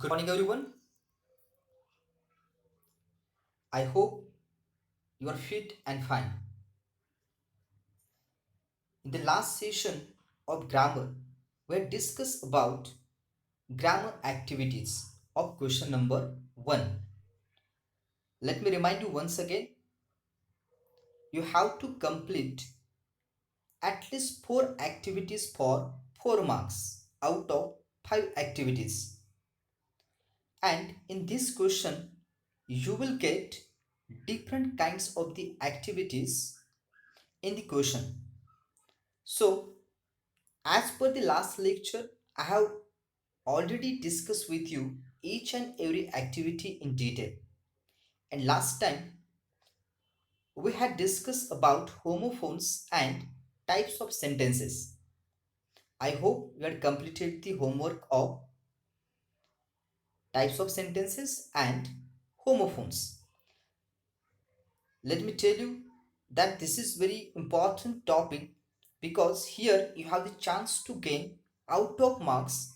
Good morning, everyone. I hope you are fit and fine. In the last session of grammar, we had discussed about grammar activities of question number 1. Let me remind you once again, you have to complete at least 4 activities for 4 marks out of 5 activities. And in this question, you will get different kinds of the activities in the question. So, as per the last lecture, I have already discussed with you each and every activity in detail. And last time, we had discussed about homophones and types of sentences. I hope you had completed the homework of types of sentences and homophones. Let me tell you that this is very important topic because here you have the chance to gain out of marks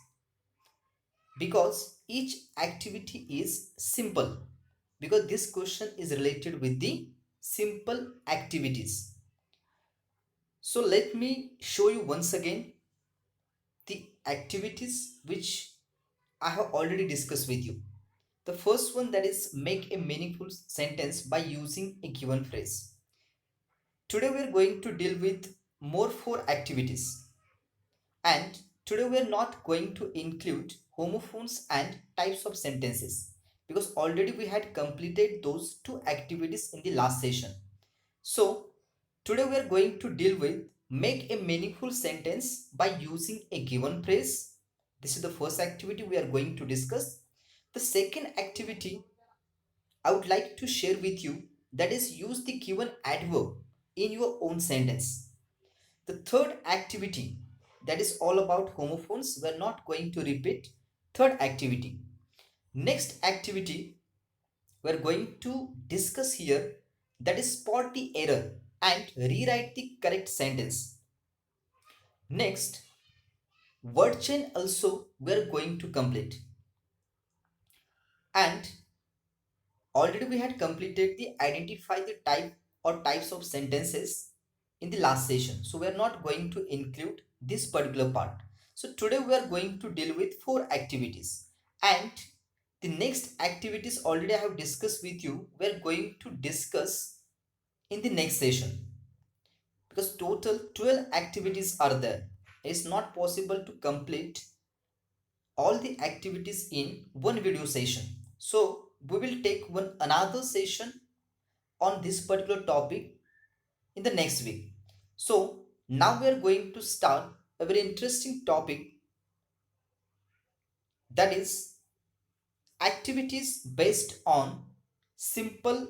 because each activity is simple, because this question is related with the simple activities. So let me show you once again the activities which I have already discussed with you. The first one, that is make a meaningful sentence by using a given phrase. Today we are going to deal with more 4 activities, and today we are not going to include homophones and types of sentences because already we had completed those 2 activities in the last session. So today we are going to deal with make a meaningful sentence by using a given phrase. This is the first activity we are going to discuss. The second activity I would like to share with you, that is use the given adverb in your own sentence. The third activity, that is all about homophones. We are not going to repeat third activity. Next activity we are going to discuss here, that is spot the error and rewrite the correct sentence. Next, word chain also we are going to complete. And already we had completed the identify the type or types of sentences in the last session. So we are not going to include this particular part. So today we are going to deal with 4 activities. And the next activities already I have discussed with you, we are going to discuss in the next session. Because total 12 activities are there. It's not possible to complete all the activities in one video session. So we will take one another session on this particular topic in the next week. So now we are going to start a very interesting topic, that is activities based on simple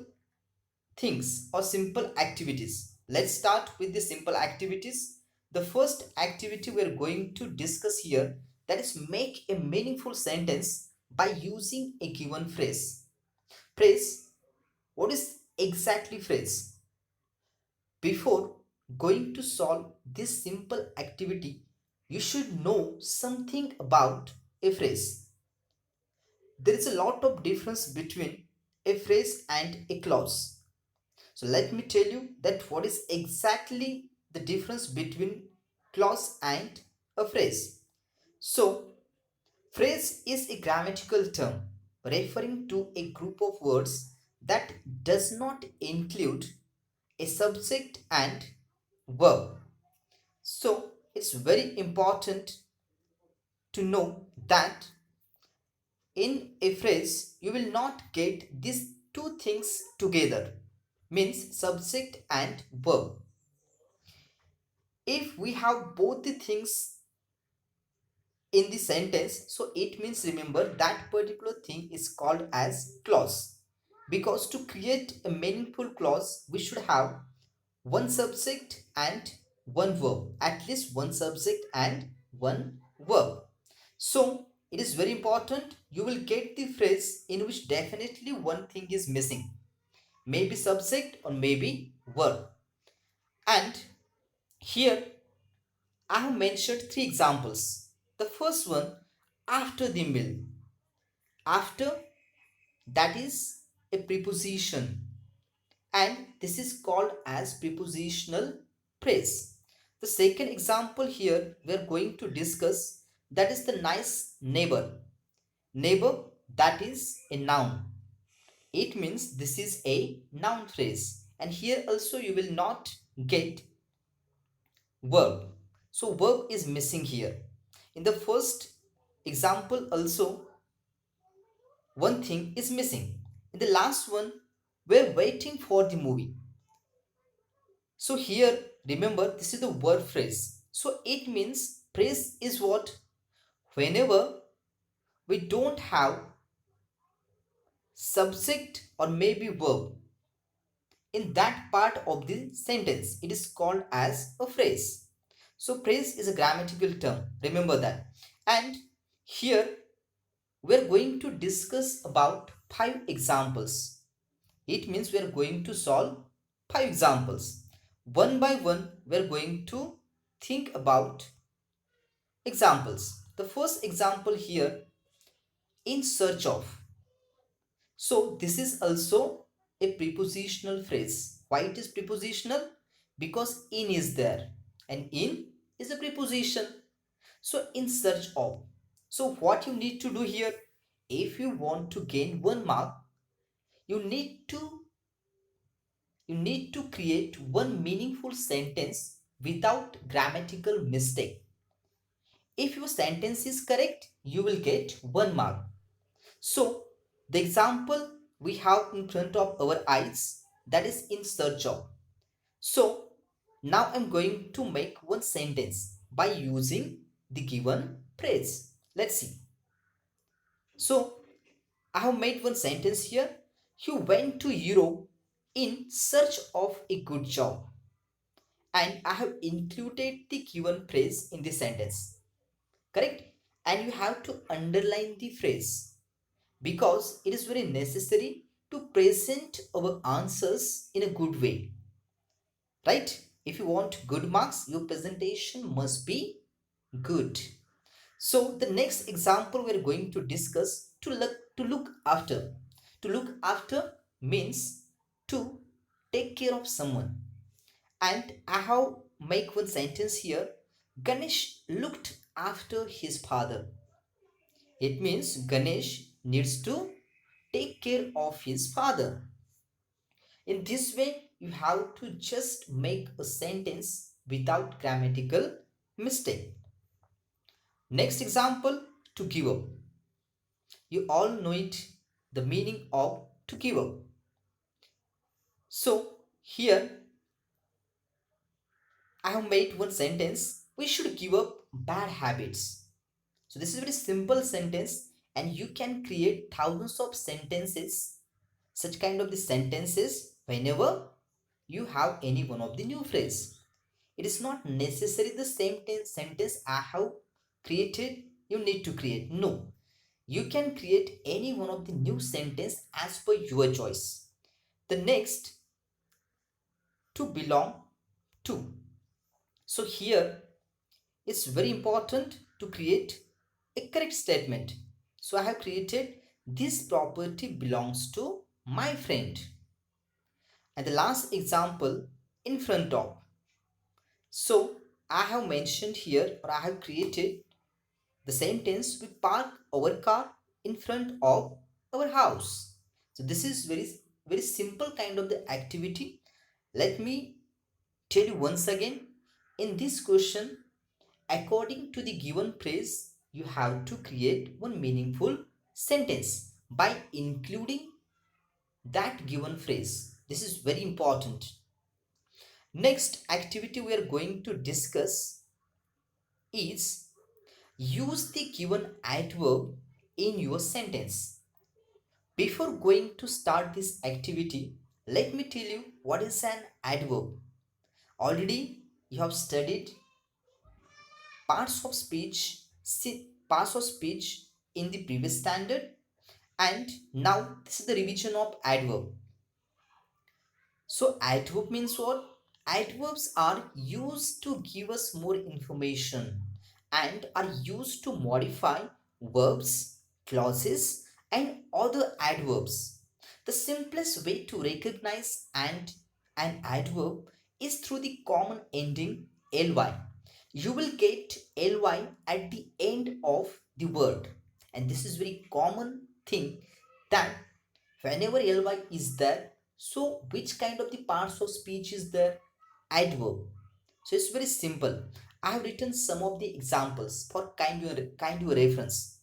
things or simple activities. Let's start with the simple activities. The first activity we are going to discuss here, that is make a meaningful sentence by using a given phrase. Phrase, what is exactly phrase? Before going to solve this simple activity, you should know something about a phrase. There is a lot of difference between a phrase and a clause. So let me tell you that what is exactly the difference between clause and a phrase. So phrase is a grammatical term referring to a group of words that does not include a subject and verb. So it's very important to know that in a phrase you will not get these two things together, means subject and verb. If we have both the things in the sentence, so it means remember that particular thing is called as clause, because to create a meaningful clause we should have one subject and one verb, at least one subject and one verb. So it is very important you will get the phrase in which definitely one thing is missing, maybe subject or maybe verb. And here I have mentioned 3 examples. The first one, after the meal. after, that is a preposition, and this is called as prepositional phrase. The second example here we are going to discuss, that is the nice neighbor. Neighbor, that is a noun. It means this is a noun phrase, and here also you will not get verb. So verb is missing here. In the first example also one thing is missing. In the last one, we're waiting for the movie. So here, remember, this is the word phrase. So it means phrase is what? Whenever we don't have subject or maybe verb in that part of the sentence, it is called as a phrase. So phrase is a grammatical term. Remember that. And here we're going to discuss about 5 examples. It means we are going to solve 5 examples. One by one, we are going to think about examples. The first example here, in search of. So this is also a prepositional phrase. Why it is prepositional? Because in is there, and in is a preposition. So in search of. So what you need to do here, if you want to gain 1 mark, you need to create one meaningful sentence without grammatical mistake. If your sentence is correct, you will get 1 mark. So the example we have in front of our eyes, that is in search of. So now I'm going to make one sentence by using the given phrase. Let's see. So I have made one sentence here. You went to Europe in search of a good job, and I have included the given phrase in the sentence. Correct? And you have to underline the phrase because it is very necessary to present our answers in a good way. Right? If you want good marks, your presentation must be good. So the next example we are going to discuss, to look after. To look after means to take care of someone. And I have make one sentence here. Ganesh looked after his father. It means Ganesh needs to take care of his father. In this way, you have to just make a sentence without grammatical mistake. Next example, to give up. You all know it, the meaning of to give up. So here I have made one sentence. We should give up bad habits. So this is a very simple sentence, and you can create thousands of sentences, such kind of the sentences whenever you have any one of the new phrase. It is not necessary the same sentence I have created you need to create. No, you can create any one of the new sentence as per your choice. The next, to belong to. So here it's very important to create a correct statement. So I have created this property belongs to my friend. And the last example, in front of. So I have mentioned here, or I have created the sentence, we park our car in front of our house. So this is very simple kind of the activity. Let me tell you once again. In this question, according to the given phrase, you have to create one meaningful sentence by including that given phrase. This is very important. Next activity we are going to discuss is use the given adverb in your sentence. Before going to start this activity, let me tell you what is an adverb. Already you have studied parts of speech, parts of speech in the previous standard, and now this is the revision of adverb. So adverb means what? Adverbs are used to give us more information and are used to modify verbs, clauses, and other adverbs. The simplest way to recognize an adverb is through the common ending ly. You will get ly at the end of the word, and this is very common thing that whenever ly is there, so which kind of the parts of speech is there? Adverb. So it's very simple. I have written some of the examples for kind your reference.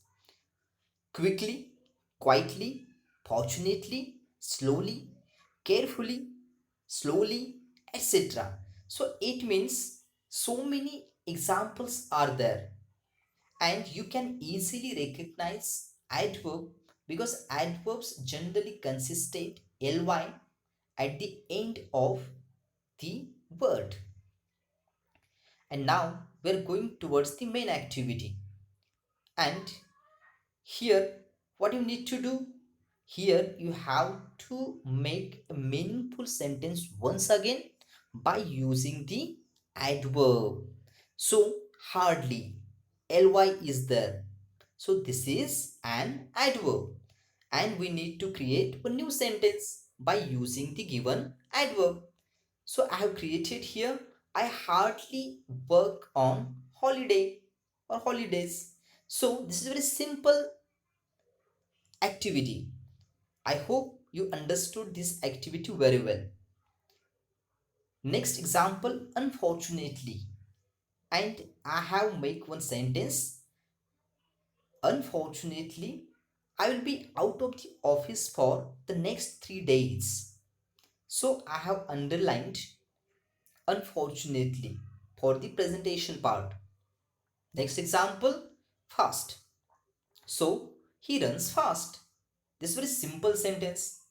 Quickly, quietly, fortunately, slowly, carefully, slowly, etc. So it means so many examples are there, and you can easily recognize adverb because adverbs generally consistent ly at the end of the word. And now we're going towards the main activity. And here, what you need to do? Here, you have to make a meaningful sentence once again by using the adverb. So, hardly, ly is there. So, this is an adverb. And we need to create a new sentence by using the given adverb. So, I have created here, I hardly work on holiday or holidays. So, this is a very simple activity. I hope you understood this activity very well. Next example, unfortunately. And I have make one sentence. Unfortunately, I will be out of the office for the next 3 days. So I have underlined unfortunately for the presentation part. Next example, fast. So he runs fast. This is very simple sentence.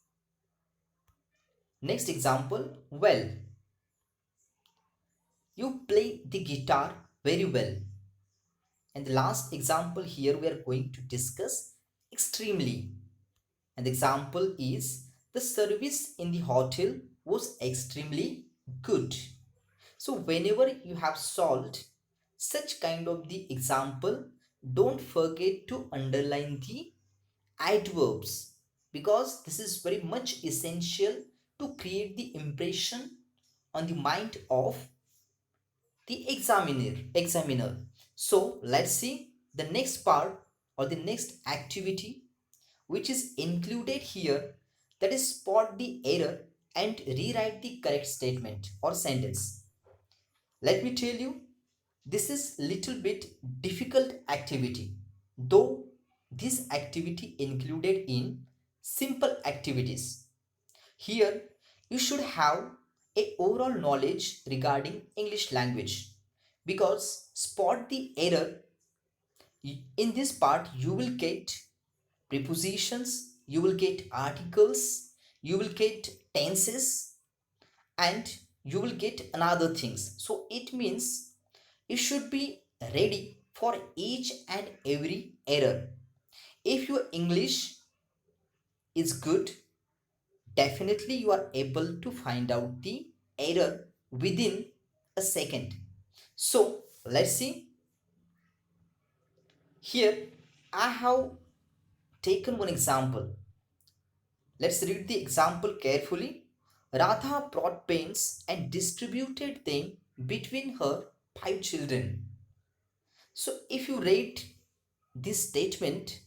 Next example, well. You play the guitar very well. And the last example here we are going to discuss extremely. And the example is the service in the hotel was extremely good. So whenever you have solved such kind of the example, don't forget to underline the adverbs because this is very much essential to create the impression on the mind of the examiner. So let's see the next part or the next activity which is included here, that is spot the error and rewrite the correct statement or sentence. Let me tell you, this is little bit difficult activity, though this activity included in simple activities. Here you should have a overall knowledge regarding English language because spot the error, in this part you will get prepositions, you will get articles, you will get tenses, and you will get another things. So it means you should be ready for each and every error. If your English is good, definitely you are able to find out the error within a second. So let's see. Here I have taken one example. Let's read the example carefully. Radha brought pens and distributed them between her 5 children. So if you read this statement,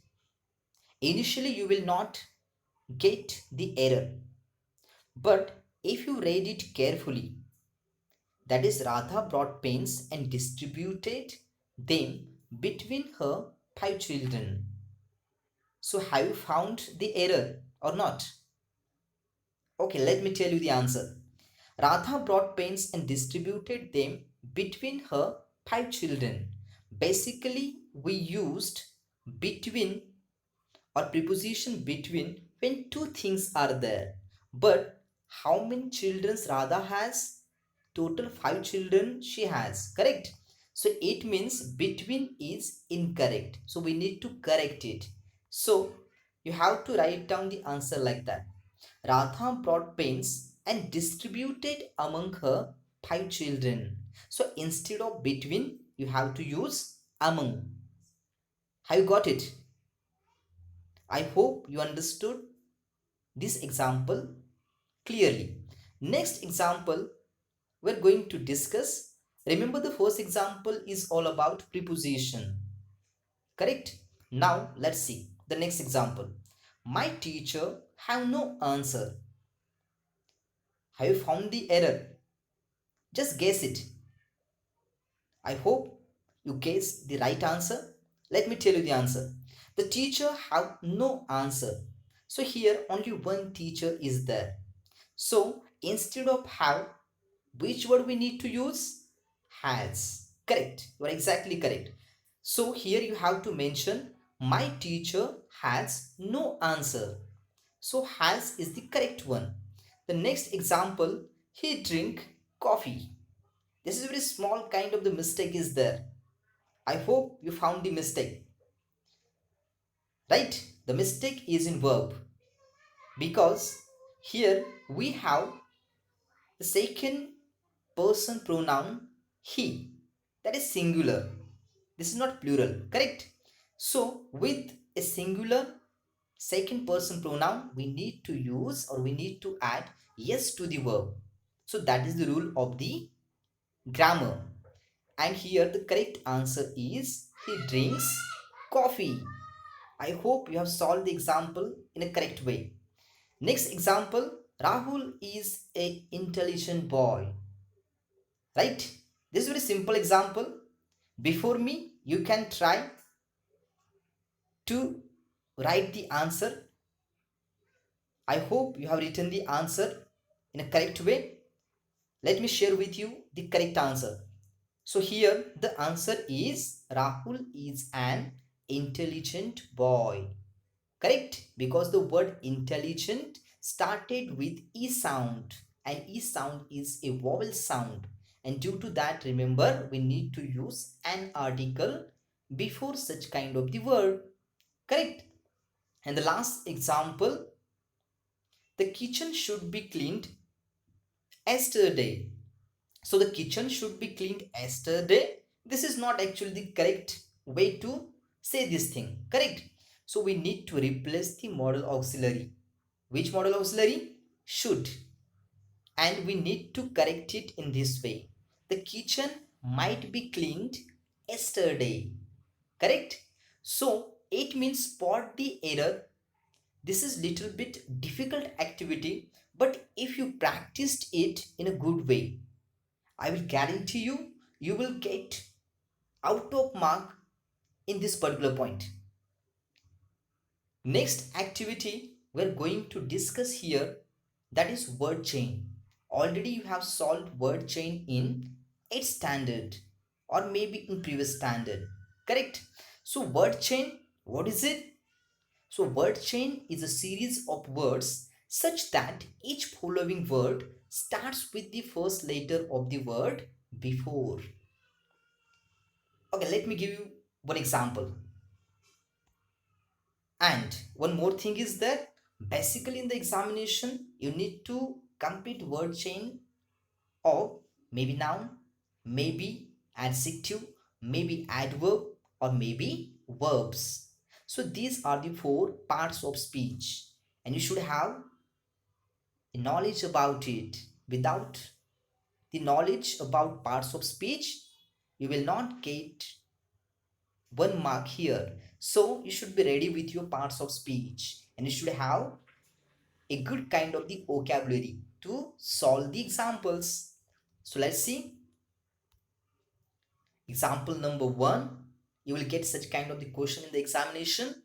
initially you will not get the error. But if you read it carefully, that is, Radha brought pens and distributed them between her 5 children. So have you found the error or not? Okay, let me tell you the answer. Radha brought pens and distributed them between her 5 children. Basically, we used between or preposition between when two things are there. But how many children Radha has? Total 5 children she has, correct? So it means between is incorrect. So we need to correct it. So you have to write down the answer like that. Radha brought pens and distributed among her 5 children. So instead of between, you have to use among. Have you got it? I hope you understood this example clearly. Next example we're going to discuss. Remember, the first example is all about preposition. Correct? Now let's see the next example. My teacher have no answer. Have you found the error? Just guess it. I hope you guessed the right answer. Let me tell you the answer. The teacher have no answer. So here only one teacher is there. So instead of have, which word we need to use? Has. Correct. You are exactly correct. So here you have to mention my teacher has no answer. So has is the correct one. The next example, he drink coffee. This is very small kind of the mistake is there. I hope you found the mistake. Right? The mistake is in verb because here we have the second person pronoun he. That is singular. This is not plural. Correct? So with a singular second person pronoun, we need to use or we need to add yes to the verb. So that is the rule of the grammar. And here the correct answer is he drinks coffee. I hope you have solved the example in a correct way. Next example, Rahul is a intelligent boy. Right? This is a very simple example. Before me, you can try to write the answer. I hope you have written the answer in a correct way. Let me share with you the correct answer. So here the answer is Rahul is an intelligent boy. Correct? Because the word intelligent started with E sound, and E sound is a vowel sound. And due to that, remember, we need to use an article before such kind of the word. Correct? And the last example, the kitchen should be cleaned yesterday. So the kitchen should be cleaned yesterday. This is not actually the correct way to say this thing. Correct? So we need to replace the modal auxiliary. Which modal auxiliary? Should. And we need to correct it in this way. The kitchen might be cleaned yesterday. Correct? So it means spot the error. This is little bit difficult activity, but if you practiced it in a good way, I will guarantee you, you will get out of mark in this particular point. Next activity we're going to discuss here, that is word chain. Already you have solved word chain in 8th standard or maybe in previous standard. Correct? So word chain, what is it? So word chain is a series of words such that each following word starts with the first letter of the word before. Okay, let me give you one example. And one more thing is that basically in the examination, you need to complete word chain of maybe noun, maybe adjective, maybe adverb, or maybe verbs. So these are the four parts of speech, and you should have knowledge about it. Without the knowledge about parts of speech, you will not get one mark here. So you should be ready with your parts of speech, and you should have a good kind of the vocabulary to solve the examples. So let's see. Example number 1. You will get such kind of the question in the examination.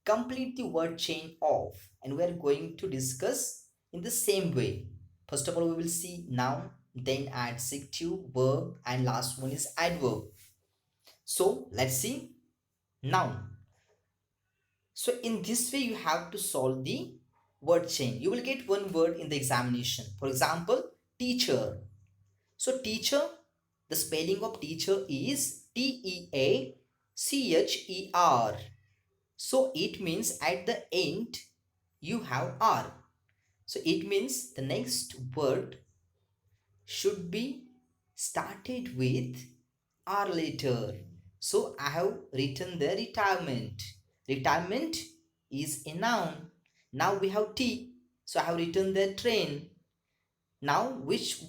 Complete the word chain of, and we are going to discuss in the same way. First of all, we will see noun, then adjective, verb, and last one is adverb. So let's see. Noun. So in this way, you have to solve the word chain. You will get one word in the examination. For example, teacher. So teacher, the spelling of teacher is Teacher. So it means at the end you have R. So it means the next word should be started with R letter. So I have written the retirement. Retirement is a noun. Now we have T. So I have written the train. Now which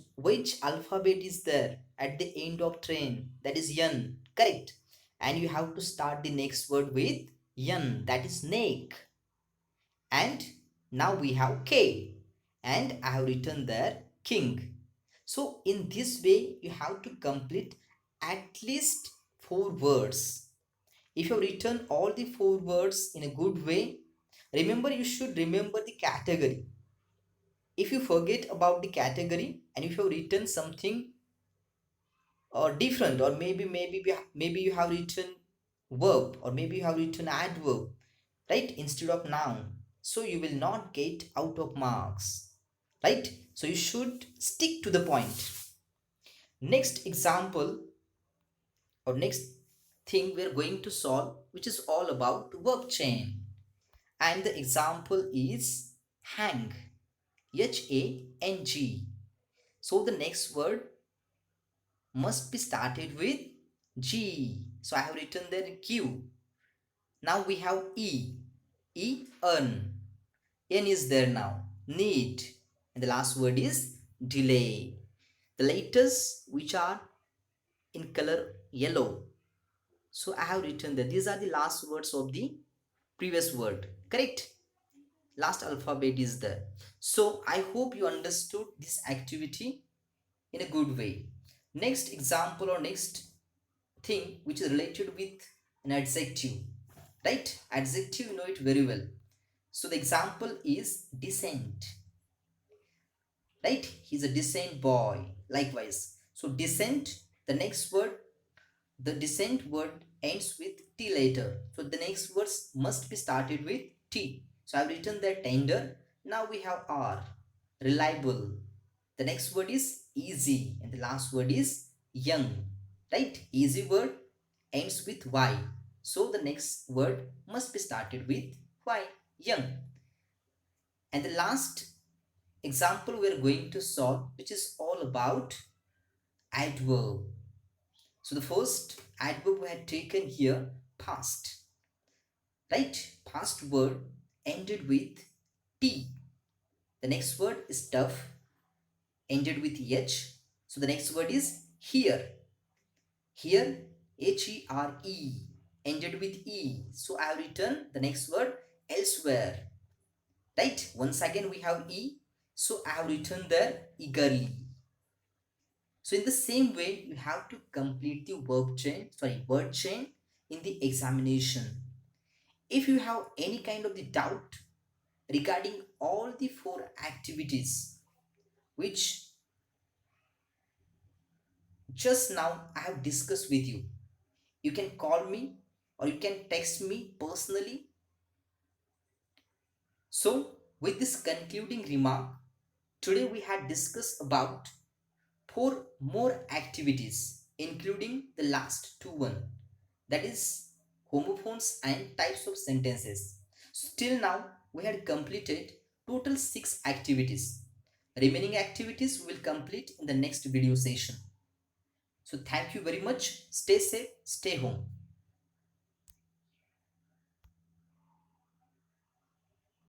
alphabet is there at the end of train? That is N. Correct. And you have to start the next word with N. That is snake. And now we have K. And I have written there king. So in this way you have to complete at least 4 words. If you have written all the 4 words in a good way, remember you should remember the category. If you forget about the category and if you have written something different, or maybe you have written verb, or maybe you have written adverb, right, instead of noun, so you will not get out of marks, right? So you should stick to the point. Next example, or next thing we are going to solve, which is all about verb chain, and the example is hang. Hang. So the next word must be started with G. So I have written there Q. Now we have E. Earn. N is there now. Need. And the last word is delay. The letters which are in color yellow. So I have written that these are the last words of the previous word. Correct? Last alphabet is there. So I hope you understood this activity in a good way. Next example, or next thing which is related with an adjective, right? Adjective, you know it very well. So the example is decent, right? He's a decent boy. Likewise, so decent, the next word, the decent word ends with T later, so the next words must be started with T. So I've written that tender. Now we have R. Reliable. The next word is easy, and the last word is young, right? Easy word ends with Y, so the next word must be started with Y, young. And the last example we are going to solve, which is all about adverb. So the first adverb we had taken here, past, right? Past word ended with T. The next word is tough, ended with H. So the next word is here. Here, Here, ended with E. So I have written the next word elsewhere. Right? Once again we have E. So I have written there eagerly. So in the same way, you have to complete the word chain in the examination. If you have any kind of the doubt regarding all the 4 activities which just now I have discussed with you, you can call me or you can text me personally. So with this concluding remark, today we had discussed about 4 more activities, including the last 2 that is homophones and types of sentences. So till now we had completed total 6 activities. Remaining activities we will complete in the next video session. So thank you very much. Stay safe, stay home.